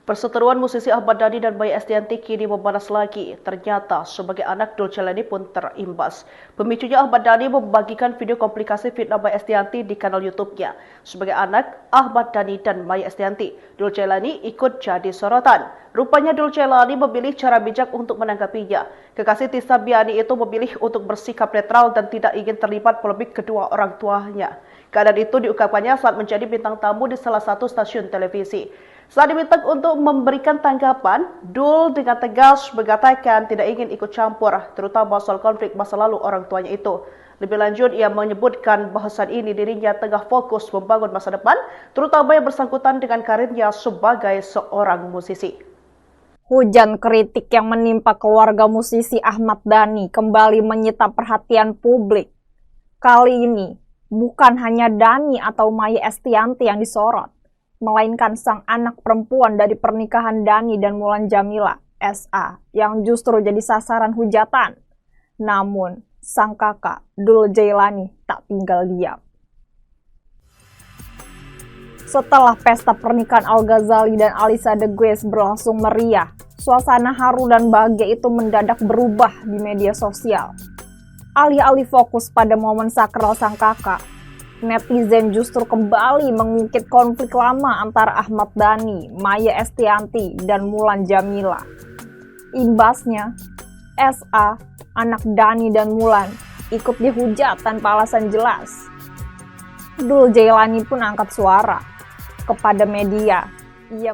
Perseteruan musisi Ahmad Dhani dan Maya Estianty kini memanas lagi. Ternyata sebagai anak Dul Jailani pun terimbas. Pemicunya Ahmad Dhani membagikan video komplikasi fitnah Maya Estianty di kanal YouTube-nya. Sebagai anak Ahmad Dhani dan Maya Estianty, Dul Jailani ikut jadi sorotan. Rupanya Dul Jailani memilih cara bijak untuk menanggapinya. Kekasih Tisa Biani itu memilih untuk bersikap netral dan tidak ingin terlibat polemik kedua orang tuanya. Keadaan itu diungkapkannya saat menjadi bintang tamu di salah satu stasiun televisi. Saat diminta untuk memberikan tanggapan, Dul dengan tegas mengatakan tidak ingin ikut campur, terutama soal konflik masa lalu orang tuanya itu. Lebih lanjut, ia menyebutkan bahwa saat ini dirinya tengah fokus membangun masa depan, terutama yang bersangkutan dengan karirnya sebagai seorang musisi. Hujan kritik yang menimpa keluarga musisi Ahmad Dhani kembali menyita perhatian publik. Kali ini, bukan hanya Dhani atau Maya Estianty yang disorot, melainkan sang anak perempuan dari pernikahan Dhani dan Mulan Jameela, SA, yang justru jadi sasaran hujatan. Namun, sang kakak, Dul Jailani, tak tinggal diam. Setelah pesta pernikahan Al-Ghazali dan Alyssa The Grace berlangsung meriah, suasana haru dan bahagia itu mendadak berubah di media sosial. Alih-alih fokus pada momen sakral sang kakak, netizen justru kembali mengungkit konflik lama antara Ahmad Dhani, Maya Estianty, dan Mulan Jameela. Imbasnya, SA, anak Dhani dan Mulan, ikut dihujat tanpa alasan jelas. Dul Jailani pun angkat suara kepada media. Ia